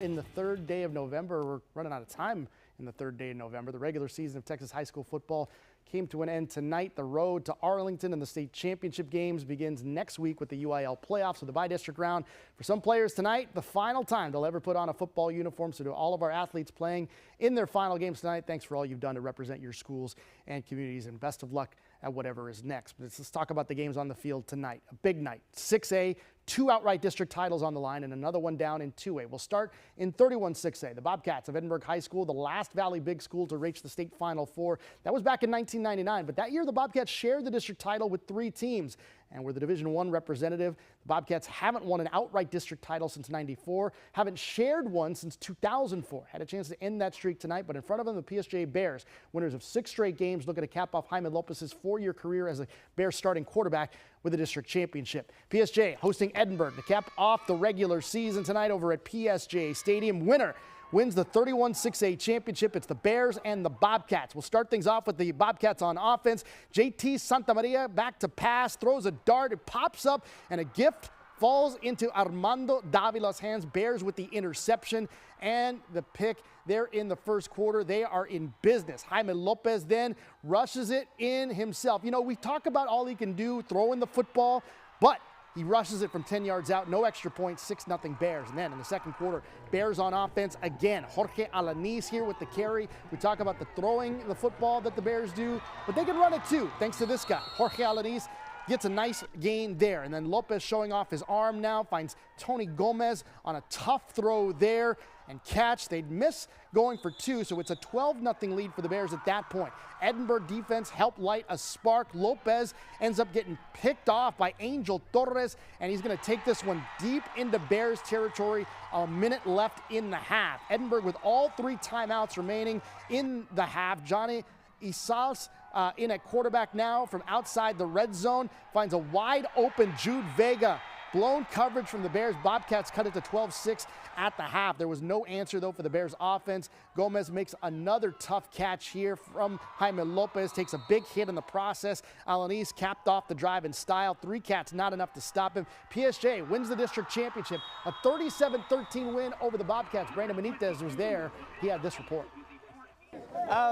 In the third day of November, we're running out of time in the third day of November. The regular season of Texas high school football came to an end tonight. The road to Arlington and the state championship games begins next week with the UIL playoffs with the bi-district round. For some players tonight, the final time they'll ever put on a football uniform. So to all of our athletes playing in their final games tonight, thanks for all you've done to represent your schools and communities, and best of luck at whatever is next. But let's talk about the games on the field tonight. A big night, 6A, 2 outright district titles on the line and another one down in 2A. We'll start in 31 6A. The Bobcats of Edinburgh High School, the last Valley Big school to reach the state Final Four. That was back in 1999, but that year the Bobcats shared the district title with 3 teams and were the Division I representative. The Bobcats haven't won an outright district title since '94, haven't shared one since 2004. Had a chance to end that streak tonight, but in front of them, the PSJ Bears, winners of 6 straight games, looking to cap off Jaime Lopez's 4-year career as a Bears starting quarterback with a district championship. PSJ hosting Edinburgh to cap off the regular season tonight over at PSJ Stadium. Winner wins the 31 6A championship. It's the Bears and the Bobcats. We'll start things off with the Bobcats on offense. JT Santamaria back to pass, throws a dart, it pops up, and a gift falls into Armando Davila's hands. Bears with the interception and the pick there in the first quarter. They are in business. Jaime Lopez then rushes it in himself. You know, we talk about all he can do, throwing the football, but he rushes it from 10 yards out, no extra points, 6-0 Bears. And then in the second quarter, Bears on offense again. Jorge Alanis here with the carry. We talk about the throwing the football that the Bears do, but they can run it too, thanks to this guy. Jorge Alanis gets a nice gain there. And then Lopez showing off his arm now, finds Tony Gomez on a tough throw there and catch. They'd miss going for 2, so it's a 12-0 lead for the Bears at that point. Edinburgh defense helped light a spark. Lopez ends up getting picked off by Angel Torres, and he's going to take this one deep into Bears territory. A minute left in the half. Edinburgh with all 3 timeouts remaining in the half. Johnny Isals in at quarterback now from outside the red zone, finds a wide open Jude Vega. Blown coverage from the Bears. Bobcats cut it to 12-6 at the half. There was no answer, though, for the Bears offense. Gomez makes another tough catch here from Jaime Lopez. Takes a big hit in the process. Alanis capped off the drive in style. 3 cats, not enough to stop him. PSJ wins the district championship. A 37-13 win over the Bobcats. Brandon Benitez was there. He had this report.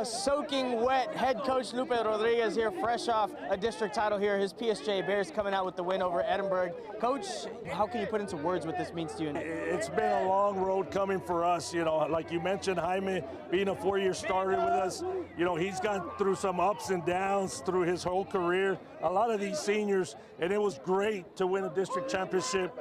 Soaking wet head coach Lupe Rodriguez here, fresh off a district title here. His PSJ Bears coming out with the win over Edinburgh. Coach, how can you put into words what this means to you? It's been a long road coming for us. You know, like you mentioned, Jaime being a 4-year starter with us, you know, he's gone through some ups and downs through his whole career. A lot of these seniors, and it was great to win a district championship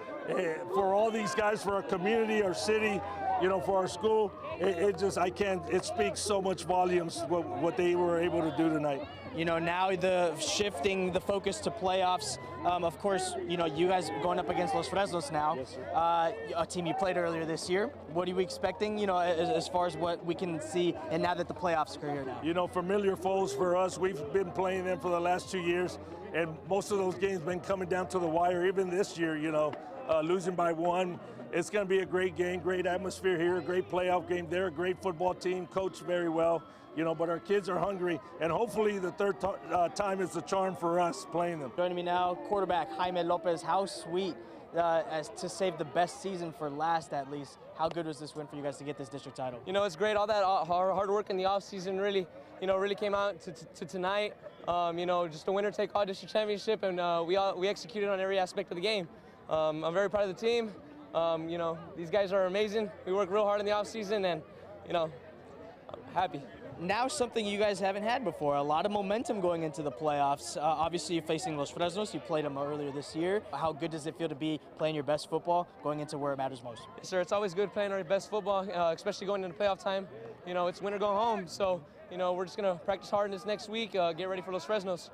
for all these guys, for our community, our city, you know, for our school. It speaks so much volumes what they were able to do tonight. You know, now the shifting the focus to playoffs. Of course, you know, you guys going up against Los Fresnos now, yes, a team you played earlier this year. What are you expecting, you know, as far as what we can see, and now that the playoffs are here now? You know, familiar foes for us. We've been playing them for the last 2 years, and most of those games been coming down to the wire. Even this year, you know, losing by 1. It's going to be a great game, great atmosphere here, a great playoff game. They're a great football team, coached very well, you know, but our kids are hungry, and hopefully the third time is the charm for us playing them. Joining me now, quarterback Jaime Lopez. How sweet as to save the best season for last, at least. How good was this win for you guys to get this district title? You know, it's great. All that hard work in the offseason really came out to tonight. You know, just a winner-take-all district championship, and we executed on every aspect of the game. I'm very proud of the team. You know, these guys are amazing. We work real hard in the offseason, and, you know, I'm happy. Now something you guys haven't had before, a lot of momentum going into the playoffs. Obviously, you're facing Los Fresnos. You played them earlier this year. How good does it feel to be playing your best football, going into where it matters most? Yes, sir. It's always good playing our best football, especially going into playoff time. You know, it's win or go home. So, you know, we're just going to practice hard in this next week, get ready for Los Fresnos.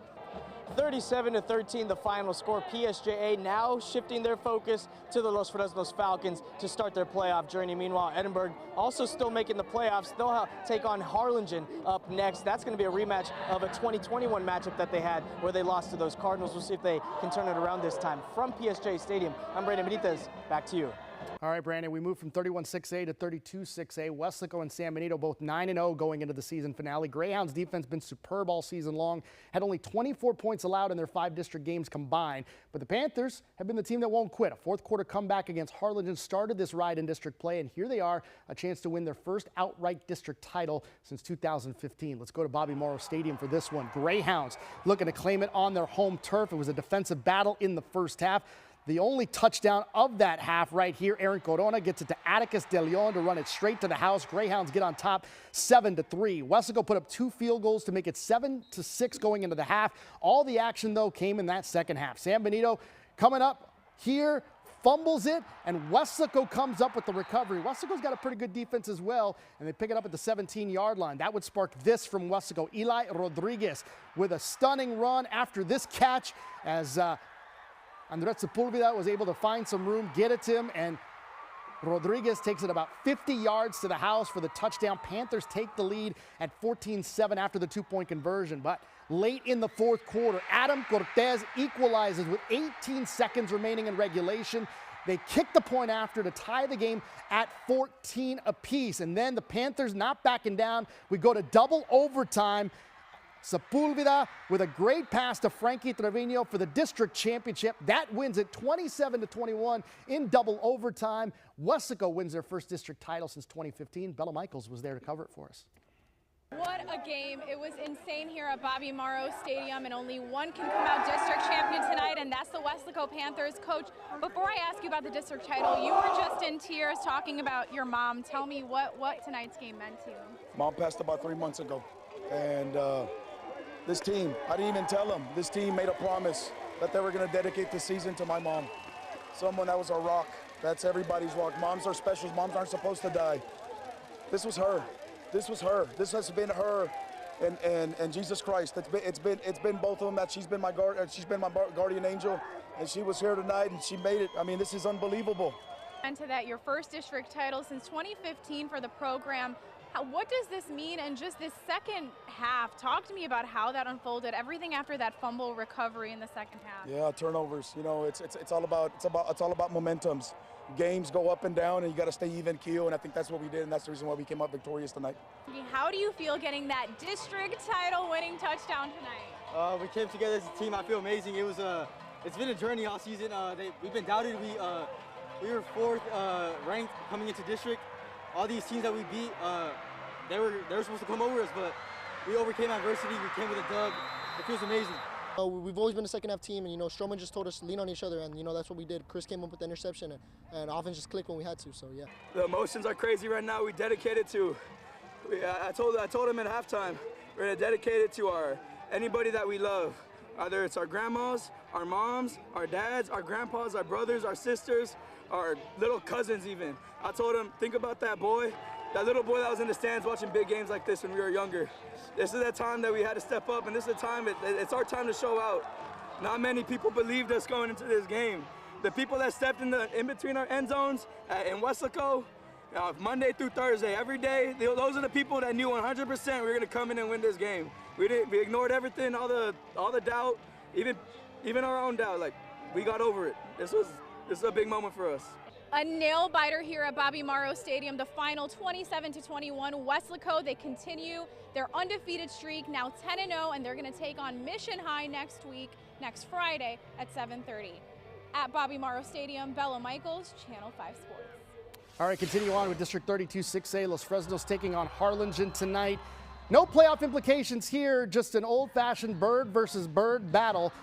37-13, the final score. PSJA now shifting their focus to the Los Fresnos Falcons to start their playoff journey. Meanwhile, Edinburgh also still making the playoffs. They'll take on Harlingen up next. That's going to be a rematch of a 2021 matchup that they had where they lost to those Cardinals. We'll see if they can turn it around this time. From PSJ Stadium, I'm Brandon Benitez. Back to you. All right, Brandon, we moved from 31-6A to 32-6A. Weslaco and San Benito both 9-0 going into the season finale. Greyhounds defense been superb all season long, had only 24 points allowed in their 5 district games combined. But the Panthers have been the team that won't quit. A fourth quarter comeback against Harlingen started this ride in district play, and here they are, a chance to win their first outright district title since 2015. Let's go to Bobby Morrow Stadium for this one. Greyhounds looking to claim it on their home turf. It was a defensive battle in the first half. The only touchdown of that half right here, Aaron Corona gets it to Atticus De Leon to run it straight to the house. Greyhounds get on top 7-3. Weslaco put up 2 field goals to make it 7-6 going into the half. All the action, though, came in that second half. San Benito coming up here, fumbles it, and Weslaco comes up with the recovery. Weslaco's got a pretty good defense as well, and they pick it up at the 17-yard line. That would spark this from Weslaco. Eli Rodriguez with a stunning run after this catch as Andres Sepulveda was able to find some room, get it to him, and Rodriguez takes it about 50 yards to the house for the touchdown. Panthers take the lead at 14-7 after the 2-point conversion. But late in the fourth quarter, Adam Cortez equalizes with 18 seconds remaining in regulation. They kick the point after to tie the game at 14 apiece. And then the Panthers not backing down. We go to double overtime. Sepulveda with a great pass to Frankie Trevino for the district championship. That wins it 27-21 in double overtime. Weslaco wins their first district title since 2015. Bella Michaels was there to cover it for us. What a game. It was insane here at Bobby Morrow Stadium, and only one can come out district champion tonight, and that's the Weslaco Panthers. Coach, before I ask you about the district title, you were just in tears talking about your mom. Tell me what tonight's game meant to you. Mom passed about 3 months ago, and this team, I didn't even tell them, this team made a promise that they were going to dedicate the season to my mom. Someone that was our rock. That's everybody's rock. Moms are special. Moms aren't supposed to die. This was her. This was her. This has been her and Jesus Christ. It's been both of them. That she's been my guardian angel, and she was here tonight and she made it. I mean, this is unbelievable. And to that, your first district title since 2015 for the program. What does this mean in just this second half? Talk to me about how that unfolded, everything after that fumble recovery in the second half. Yeah, turnovers. You know, it's all about momentums. Games go up and down, and you got to stay even keel, and I think that's what we did, and that's the reason why we came up victorious tonight. How do you feel getting that district title winning touchdown tonight? We came together as a team. I feel amazing. It's been a journey all season. We've been doubted. We were 4th ranked coming into district. All these teams that we beat, they were supposed to come over us, but we overcame adversity. We came with a dub. It feels amazing. We've always been a second half team, and Stroman just told us to lean on each other, and that's what we did. Chris came up with the interception, and offense just clicked when we had to. So yeah. The emotions are crazy right now. We dedicated to. I told him at halftime, we're gonna dedicate it to anybody that we love. Either it's our grandmas, our moms, our dads, our grandpas, our brothers, our sisters, our little cousins even. I told him, think about that boy, that little boy that was in the stands watching big games like this when we were younger. This is that time that we had to step up, and this is the time, it's our time to show out. Not many people believed us going into this game. The people that stepped in between our end zones in Weslaco, Monday through Thursday, every day, those are the people that knew 100% we were gonna come in and win this game. We ignored everything, all the doubt, even our own doubt. Like, we got over it. This is a big moment for us. A nail biter here at Bobby Morrow Stadium. The final 27-21. Weslaco, they continue their undefeated streak, now 10-0, and they're going to take on Mission High next Friday at 7:30. At Bobby Morrow Stadium, Bella Michaels, Channel 5 Sports. All right, continue on with District 32 6A. Los Fresnos taking on Harlingen tonight. No playoff implications here, just an old-fashioned bird versus bird battle.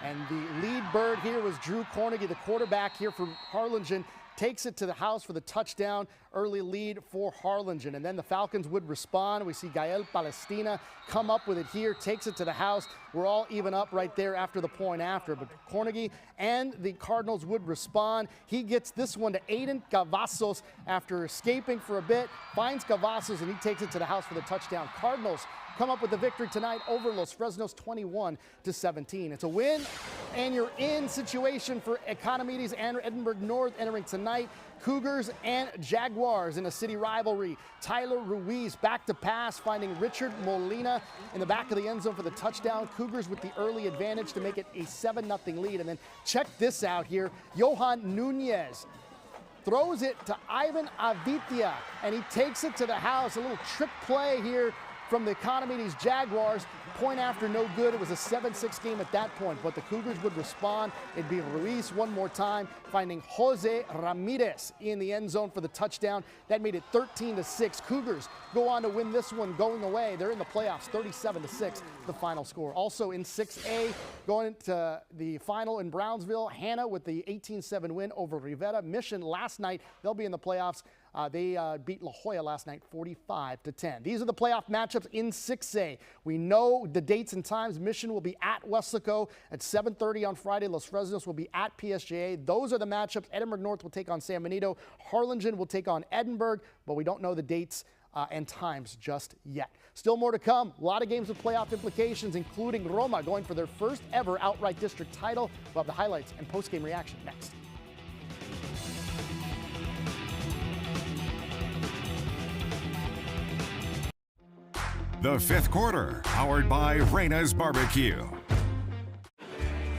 And the lead bird here was Drew Cornegie, the quarterback here for Harlingen, takes it to the house for the touchdown, early lead for Harlingen. And then the Falcons would respond. We see Gael Palestina come up with it here, takes it to the house. We're all even up right there after the point after. But Cornegie and the Cardinals would respond. He gets this one to Aiden Cavazos after escaping for a bit, finds Cavazos, and he takes it to the house for the touchdown. Cardinals come up with the victory tonight over Los Fresnos 21-17. It's a win and you're in situation for Economides and Edinburgh North entering tonight. Cougars and Jaguars in a city rivalry. Tyler Ruiz back to pass, finding Richard Molina in the back of the end zone for the touchdown. Cougars with the early advantage to make it a 7-0 lead. And then check this out here. Johan Nunez throws it to Ivan Avitia, and he takes it to the house. A little trick play here from the Economides Jaguars. Point after no good. It was a 7-6 game at that point, but the Cougars would respond. It'd be Ruiz one more time, finding Jose Ramirez in the end zone for the touchdown. That made it 13-6. Cougars go on to win this one going away. They're in the playoffs, 37-6, the final score. Also in 6A, going to the final in Brownsville, Hannah with the 18-7 win over Rivera. Mission last night, they'll be in the playoffs. They beat La Jolla last night 45-10. These are the playoff matchups in 6A. We know the dates and times. Mission will be at Weslaco at 7:30 on Friday. Los Fresnos will be at PSJA. Those are the matchups. Edinburgh North will take on San Benito. Harlingen will take on Edinburgh, but we don't know the dates and times just yet. Still more to come. A lot of games with playoff implications, including Roma going for their first ever outright district title. We'll have the highlights and post-game reaction next. The fifth quarter, powered by Reyna's Barbecue.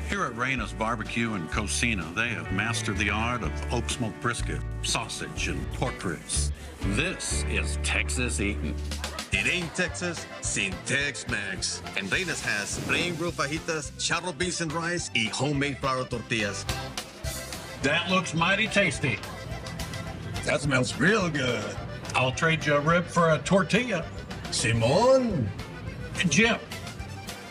Here at Reyna's Barbecue in Cocina, they have mastered the art of oak smoked brisket, sausage, and pork ribs. This is Texas eating. It ain't Texas sin Tex-Mex. And Reyna's has flame-grilled fajitas, charro beans and rice, and homemade flour tortillas. That looks mighty tasty. That smells real good. I'll trade you a rib for a tortilla. Simon. Jim.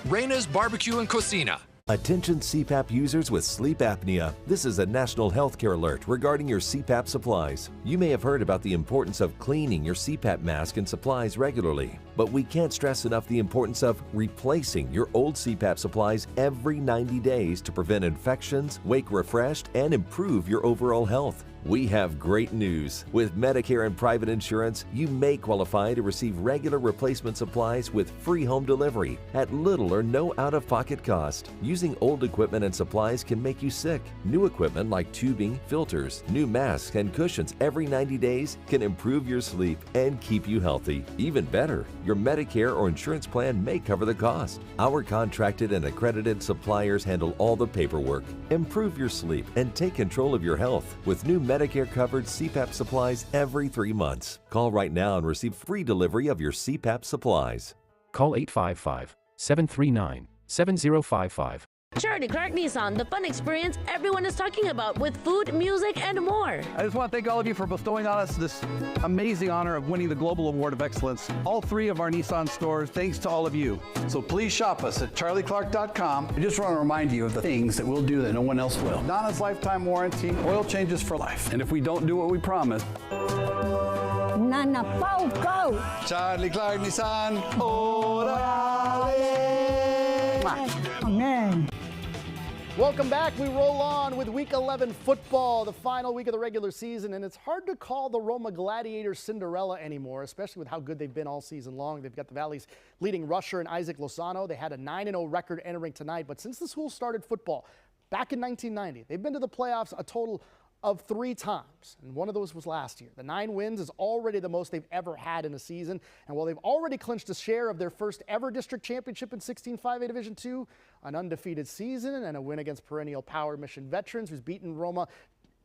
Reyna's Barbecue in Cocina. Attention CPAP users with sleep apnea. This is a national healthcare alert regarding your CPAP supplies. You may have heard about the importance of cleaning your CPAP mask and supplies regularly, but we can't stress enough the importance of replacing your old CPAP supplies every 90 days to prevent infections, wake refreshed, and improve your overall health. We have great news. With Medicare and private insurance, you may qualify to receive regular replacement supplies with free home delivery at little or no out-of-pocket cost. Using old equipment and supplies can make you sick. New equipment like tubing, filters, new masks, and cushions every 90 days can improve your sleep and keep you healthy. Even better, your Medicare or insurance plan may cover the cost. Our contracted and accredited suppliers handle all the paperwork. Improve your sleep and take control of your health with new Medicare-covered CPAP supplies every 3 months. Call right now and receive free delivery of your CPAP supplies. Call 855-739-7055. Charlie Clark Nissan, the fun experience everyone is talking about with food, music, and more. I just want to thank all of you for bestowing on us this amazing honor of winning the Global Award of Excellence. All 3 of our Nissan stores, thanks to all of you. So please shop us at charlieclark.com. We just want to remind you of the things that we'll do that no one else will. Donna's lifetime warranty, oil changes for life. And if we don't do what we promise, Nana Pauco. Charlie Clark Nissan. Orale. Amen. Welcome back. We roll on with Week 11 football, the final week of the regular season, and it's hard to call the Roma Gladiators Cinderella anymore, especially with how good they've been all season long. They've got the Valley's leading rusher in Isaac Lozano. They had a 9-0 record entering tonight, but since the school started football back in 1990, they've been to the playoffs a total of 3 times, and one of those was last year. The 9 wins is already the most they've ever had in a season, and while they've already clinched a share of their first ever district championship in 16-5A Division II, an undefeated season and a win against perennial power Mission Veterans, who's beaten Roma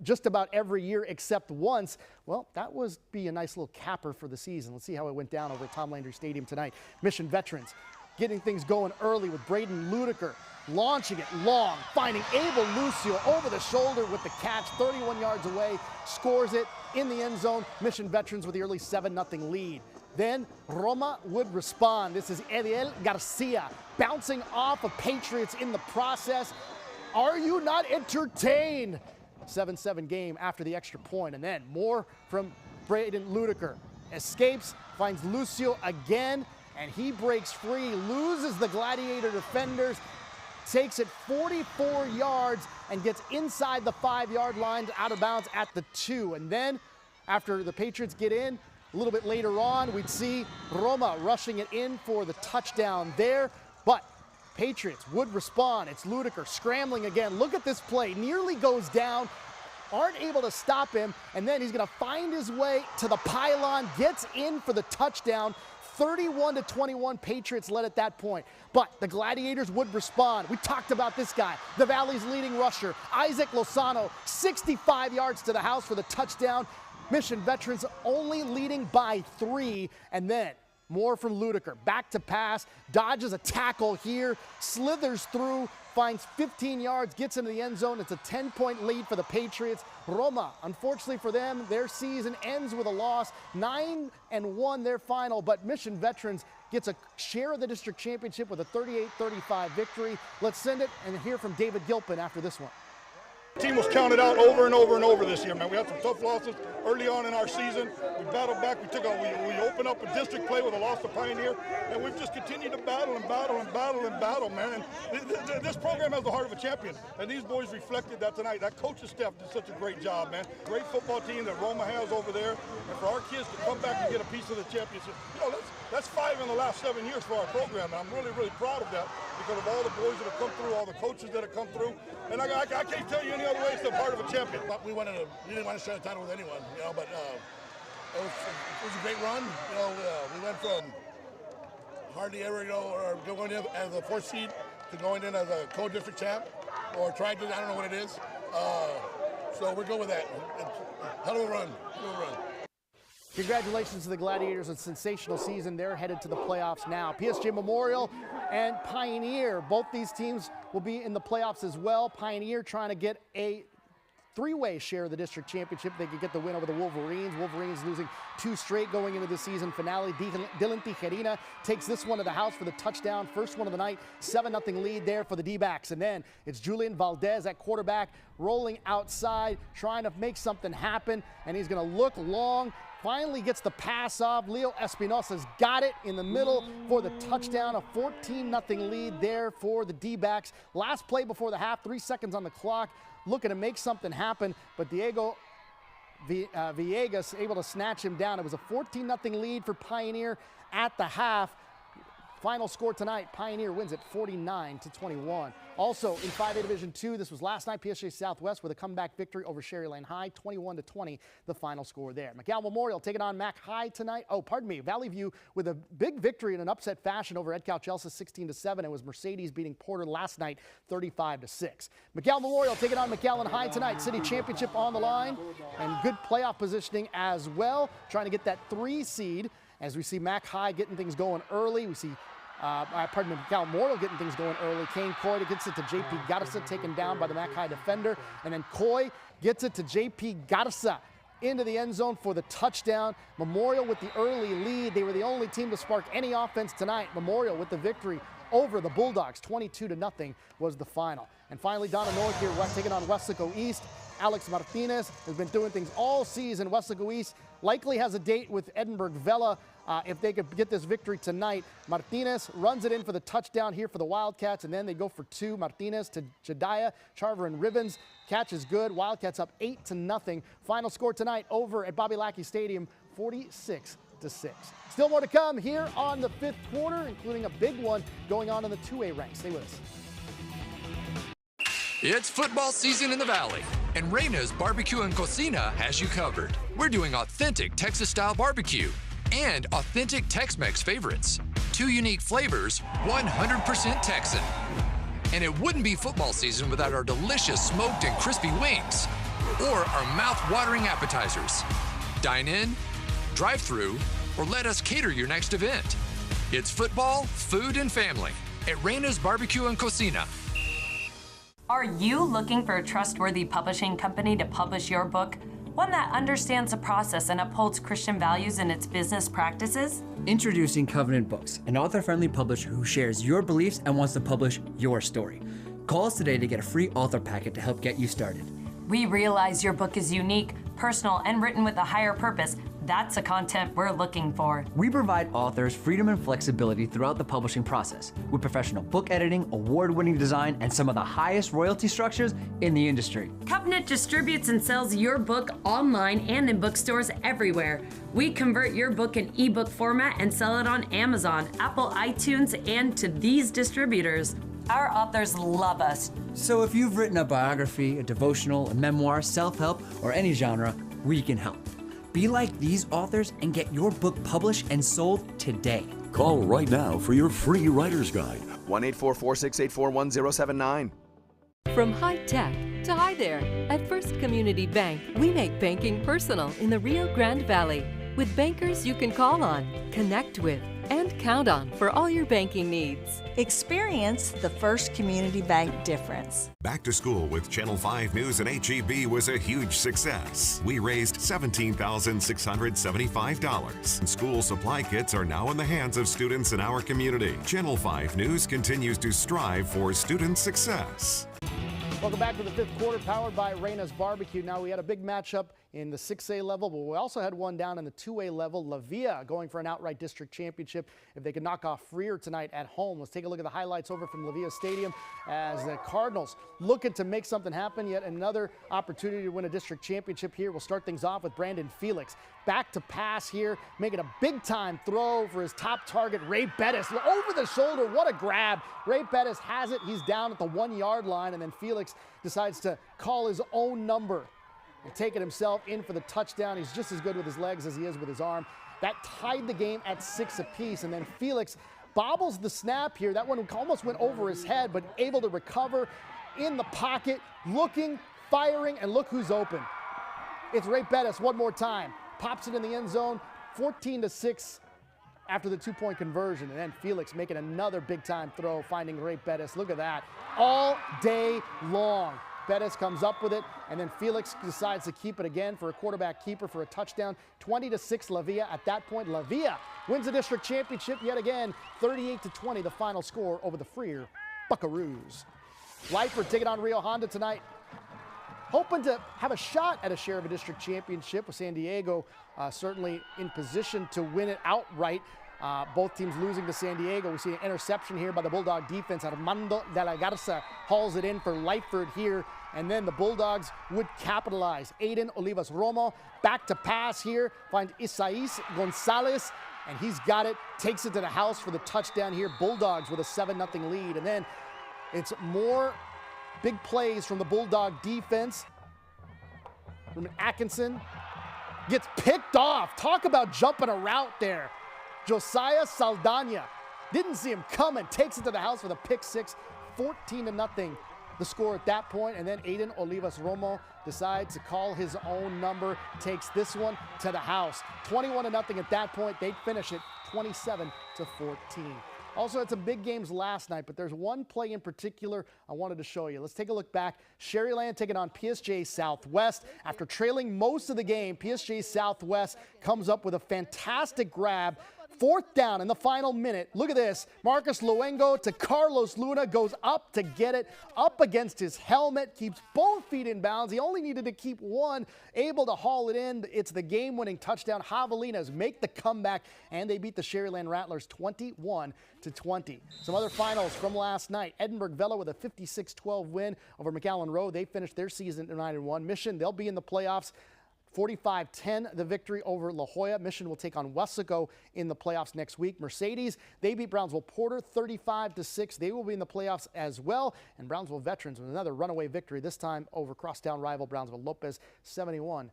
just about every year except once, well, that would be a nice little capper for the season. Let's see how it went down over at Tom Landry Stadium tonight. Mission Veterans getting things going early with Braden Ludiker, launching it long, finding Abel Lucio over the shoulder with the catch, 31 yards away, scores it in the end zone. Mission Veterans with the early 7-0 lead. Then Roma would respond. This is Ediel Garcia bouncing off of Patriots in the process. Are you not entertained? 7-7 game after the extra point, and then more from Braden Ludiker. Escapes, finds Lucio again, and he breaks free, loses the Gladiator defenders, takes it 44 yards and gets inside the 5-yard line out of bounds at the 2. And then after the Patriots get in, a little bit later on, we'd see Roma rushing it in for the touchdown there, but Patriots would respond. It's Ludiker scrambling again. Look at this play, nearly goes down, aren't able to stop him, and then he's gonna find his way to the pylon, gets in for the touchdown, 31-21, Patriots led at that point. But the Gladiators would respond. We talked about this guy, the Valley's leading rusher, Isaac Lozano, 65 yards to the house for the touchdown. Mission Veterans only leading by 3, and then more from Ludiker. Back to pass, dodges a tackle here, slithers through, finds 15 yards, gets into the end zone. It's a 10-point lead for the Patriots. Roma, unfortunately for them, their season ends with a loss. 9-1 their final, but Mission Veterans gets a share of the district championship with a 38-35 victory. Let's send it and hear from David Gilpin after this one. The team was counted out over and over and over this year, man. We had some tough losses early on in our season. We battled back. We opened up a district play with a loss to Pioneer, and we've just continued to battle and battle and battle and battle, man. And this program has the heart of a champion, and these boys reflected that tonight. That coaching staff did such a great job, man. Great football team that Roma has over there, and for our kids to come back and get a piece of the championship, you know, that's 5 in the last 7 years for our program, and I'm really, really proud of that because of all the boys that have come through, all the coaches that have come through, and I can't tell you any other way it's the part of a champion. But we didn't want to share the title with anyone, you know, but it was a great run. You know, we went from hardly ever, you know, or going in as a 4th seed to going in as a co-district champ or trying to, I don't know what it is. So we're good with that. Hell of a run, hell of a run. Congratulations to the Gladiators, a sensational season. They're headed to the playoffs now. PSG Memorial and Pioneer, both these teams will be in the playoffs as well. Pioneer trying to get a 3-way share of the district championship. They could get the win over the Wolverines. Wolverines losing 2 straight going into the season finale. Dylan Tijerina takes this one to the house for the touchdown. First one of the night, 7-0 lead there for the D-backs. And then it's Julian Valdez at quarterback, rolling outside, trying to make something happen. And he's going to look long. Finally gets the pass off. Leo Espinosa's got it in the middle for the touchdown. A 14-0 lead there for the D-backs. Last play before the half, 3 seconds on the clock. Looking to make something happen, but Diego Villegas able to snatch him down. It was a 14-0 lead for Pioneer at the half. Final score tonight, Pioneer wins it 49-21. Also in 5A Division II, this was last night, PSG Southwest with a comeback victory over Sherry Lane High, 21-20, the final score there. McAllen Memorial taking on Mac High tonight. Valley View with a big victory in an upset fashion over Edcal Chelsea 16-7. It was Mercedes beating Porter last night 35-6. McAllen Memorial taking on McAllen High tonight. City championship on the line and good playoff positioning as well, trying to get that 3 seed. As we see Mac High getting things going early, we see McAllen Memorial getting things going early. Kane Coy gets it to JP Garza, taken down by the Mac High defender. And then Coy gets it to JP Garza into the end zone for the touchdown. Memorial with the early lead. They were the only team to spark any offense tonight. Memorial with the victory over the Bulldogs. 22-0 was the final. And finally, Donna North here, taking on Westlake East. Alex Martinez has been doing things all season. Westlake East likely has a date with Edinburgh Vela. If they could get this victory tonight, Martinez runs it in for the touchdown here for the Wildcats, and then they go for 2. Martinez to Jediah, Charver and Ribbons. Catch is good. Wildcats up 8-0. Final score tonight over at Bobby Lackey Stadium, 46-6. Still more to come here on the 5th quarter, including a big one going on in the 2A ranks. Stay with us. It's football season in the Valley, and Reyna's Barbecue and Cocina has you covered. We're doing authentic Texas-style barbecue and authentic Tex-Mex favorites. 2 unique flavors, 100% Texan. And it wouldn't be football season without our delicious smoked and crispy wings or our mouth-watering appetizers. Dine in, drive through, or let us cater your next event. It's football, food, and family at Reyna's Barbecue and Cocina. Are you looking for a trustworthy publishing company to publish your book? One that understands the process and upholds Christian values in its business practices? Introducing Covenant Books, an author-friendly publisher who shares your beliefs and wants to publish your story. Call us today to get a free author packet to help get you started. We realize your book is unique, personal, and written with a higher purpose. That's the content we're looking for. We provide authors freedom and flexibility throughout the publishing process with professional book editing, award-winning design, and some of the highest royalty structures in the industry. Covenant distributes and sells your book online and in bookstores everywhere. We convert your book in ebook format and sell it on Amazon, Apple iTunes, and to these distributors. Our authors love us. So if you've written a biography, a devotional, a memoir, self-help, or any genre, we can help. Be like these authors and get your book published and sold today. Call right now for your free writer's guide. 1-844-684-1079. From high tech to hi there, at First Community Bank, we make banking personal in the Rio Grande Valley. With bankers you can call on, connect with, and count on for all your banking needs. Experience the First Community Bank difference. Back to School with Channel 5 News and HEB was a huge success. We raised $17,675. School supply kits are now in the hands of students in our community. Channel 5 News continues to strive for student success. Welcome back to the fifth quarter, powered by Reyna's Barbecue. Now, we had a big matchup in the 6A level, but we also had one down in the 2A level. La Villa going for an outright district championship if they could knock off Freer tonight at home. Let's take a look at the highlights over from La Villa Stadium as the Cardinals looking to make something happen. Yet another opportunity to win a district championship here. We'll start things off with Brandon Felix. Back to pass here, making a big-time throw for his top target, Ray Bettis. Over the shoulder, what a grab. Ray Bettis has it. He's down at the 1-yard line, and then Felix decides to call his own number and take it himself in for the touchdown. He's just as good with his legs as he is with his arm. That tied the game at 6 apiece, and then Felix bobbles the snap here. That one almost went over his head, but able to recover in the pocket, looking, firing, and look who's open. It's Ray Bettis one more time. Pops it in the end zone, 14-6 after the 2-point conversion. And then Felix making another big-time throw, finding Ray Bettis. Look at that. All day long. Bettis comes up with it, and then Felix decides to keep it again for a quarterback keeper for a touchdown. 20-6 La Villa. At that point, La Villa wins the district championship yet again. 38-20, the final score over the Freer Buckaroos. Lyford taking on Rio Honda tonight, hoping to have a shot at a share of a district championship with San Diego certainly in position to win it outright. Both teams losing to San Diego. We see an interception here by the Bulldog defense. Armando de la Garza hauls it in for Lyford here, and then the Bulldogs would capitalize. Aiden Olivas Romo back to pass here, finds Isais Gonzalez, and he's got it, takes it to the house for the touchdown here. Bulldogs with a 7-0 lead, and then it's more big plays from the Bulldog defense. Atkinson gets picked off. Talk about jumping a route there. Josiah Saldana didn't see him coming, takes it to the house with a pick six. 14-0 the score at that point, and then Aiden Olivas Romo decides to call his own number, takes this one to the house. 21-0 at that point. They'd finish it 27-14. Also had some big games last night, but there's one play in particular I wanted to show you. Let's take a look back. Sherryland taking on PSG Southwest. After trailing most of the game, PSG Southwest comes up with a fantastic grab. 4th down in the final minute. Look at this. Marcus Luengo to Carlos Luna, goes up to get it, up against his helmet, keeps both feet in bounds. He only needed to keep one, able to haul it in. It's the game-winning touchdown. Javelinas make the comeback, and they beat the Sherryland Rattlers 21-20. Some other finals from last night. Edinburgh Vela with a 56-12 win over McAllen Road. They finished their season at 9-1. Mission, they'll be in the playoffs. 45-10, the victory over La Jolla. Mission will take on Wesco in the playoffs next week. Mercedes, they beat Brownsville Porter 35-6. They will be in the playoffs as well. And Brownsville Veterans with another runaway victory, this time over crosstown rival Brownsville Lopez, 71-21,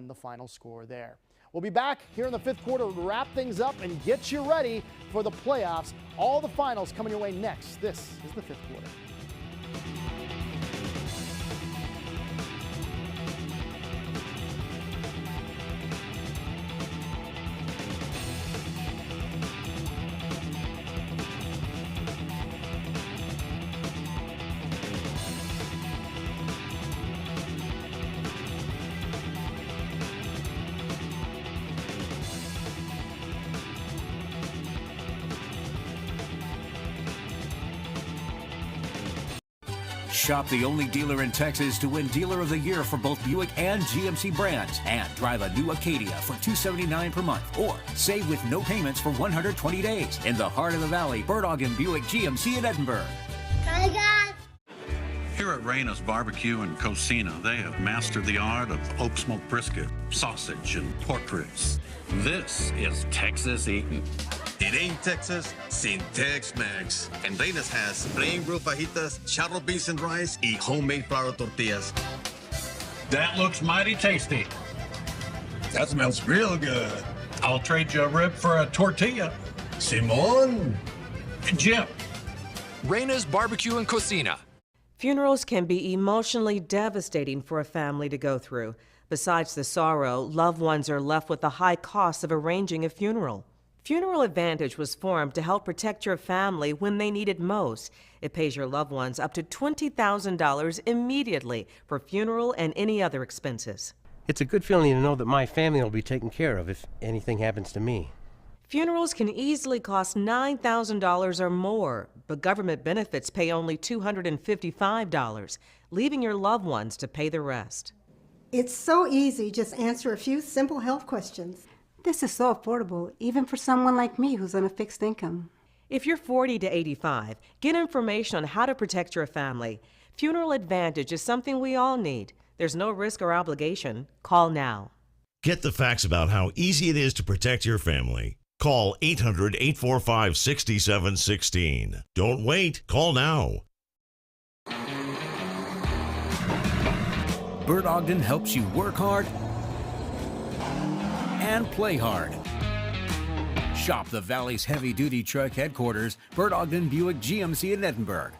the final score there. We'll be back here in the 5th quarter to wrap things up and get you ready for the playoffs. All the finals coming your way next. This is the 5th quarter. Shop the only dealer in Texas to win Dealer of the Year for both Buick and GMC brands, and drive a new Acadia for $279 per month, or save with no payments for 120 days in the heart of the valley. Bertoggen Buick GMC in Edinburgh. Here at Reyna's Barbecue in Cocina, they have mastered the art of oak smoked brisket, sausage, and pork ribs. This is Texas eating. It ain't Texas sin Tex-Mex. And Reyna's has plain grilled fajitas, charro beans and rice, y homemade flour tortillas. That looks mighty tasty. That smells real good. I'll trade you a rib for a tortilla. Simón. Jim. Reyna's Barbecue and Cocina. Funerals can be emotionally devastating for a family to go through. Besides the sorrow, loved ones are left with the high cost of arranging a funeral. Funeral Advantage was formed to help protect your family when they need it most. It pays your loved ones up to $20,000 immediately for funeral and any other expenses. It's a good feeling to know that my family will be taken care of if anything happens to me. Funerals can easily cost $9,000 or more, but government benefits pay only $255, leaving your loved ones to pay the rest. It's so easy, just answer a few simple health questions. This is so affordable, even for someone like me who's on a fixed income. If you're 40 to 85, get information on how to protect your family. Funeral Advantage is something we all need. There's no risk or obligation. Call now. Get the facts about how easy it is to protect your family. Call 800-845-6716. Don't wait. Call now. Bert Ogden helps you work hard and play hard. Shop the Valley's heavy-duty truck headquarters, Bert Ogden Buick GMC in Edinburgh.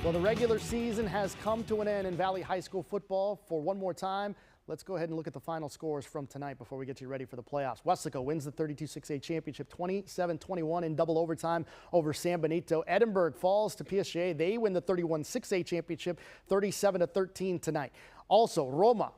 Well, the regular season has come to an end in Valley High School football. For one more time, let's go ahead and look at the final scores from tonight before we get you ready for the playoffs. Weslaco wins the 32-6A championship 27-21 in double overtime over San Benito. Edinburgh falls to PSG. They win the 31-6A championship 37-13 tonight. Also, Roma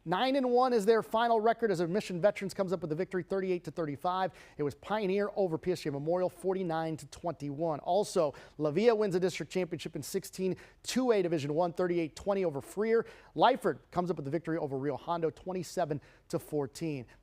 9-1 is their final record as Mission Veterans comes up with the victory 38-35. It was Pioneer over PSG Memorial 49-21. Also, La Villa wins the district championship in 16 2A Division 1 38-20 over Freer. Lyford comes up with the victory over Rio Hondo 27-14.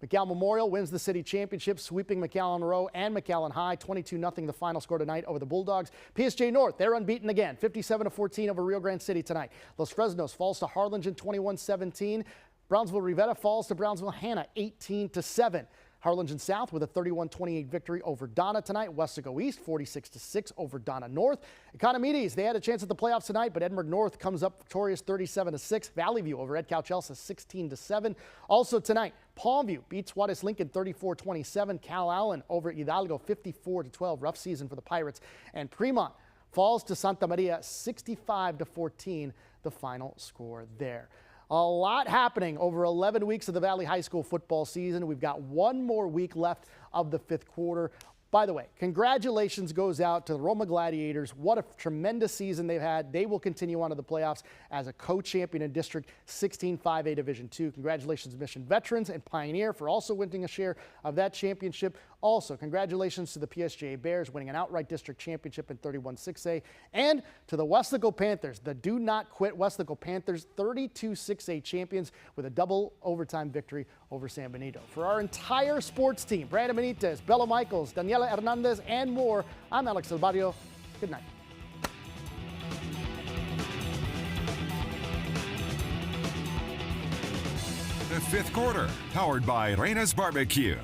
McAllen Memorial wins the city championship, sweeping McAllen Row and McAllen High 22-0 the final score tonight over the Bulldogs. PSG North, they're unbeaten again 57-14 over Rio Grande City tonight. Los Fresnos falls to Harlingen 21-17. Brownsville Rivetta falls to Brownsville Hanna 18-7. Harlingen South with a 31-28 victory over Donna tonight. Weslaco East 46-6 over Donna North. Economides, they had a chance at the playoffs tonight, but Edinburgh North comes up victorious 37-6. Valley View over Ed Cowchelsea 16-7. Also tonight, Palmview beats Juarez Lincoln 34-27. Cal Allen over Hidalgo 54-12. Rough season for the Pirates. And Fremont falls to Santa Maria 65-14, the final score there. A lot happening over 11 weeks of the Valley High School football season. We've got one more week left of the fifth quarter. By the way, congratulations goes out to the Roma Gladiators. What a tremendous season they've had. They will continue on to the playoffs as a co-champion in District 16 5A Division 2. Congratulations to Mission Veterans and Pioneer for also winning a share of that championship. Also, congratulations to the PSJA Bears winning an outright district championship in 31-6A. And to the Weslaco Panthers, the Do Not Quit Weslaco Panthers, 32-6A champions with a double overtime victory over San Benito. For our entire sports team, Brandon Benitez, Bella Michaels, Daniela Hernandez, and more, I'm Alex Del Barrio. Good night. The fifth quarter, powered by Reyna's Barbecue.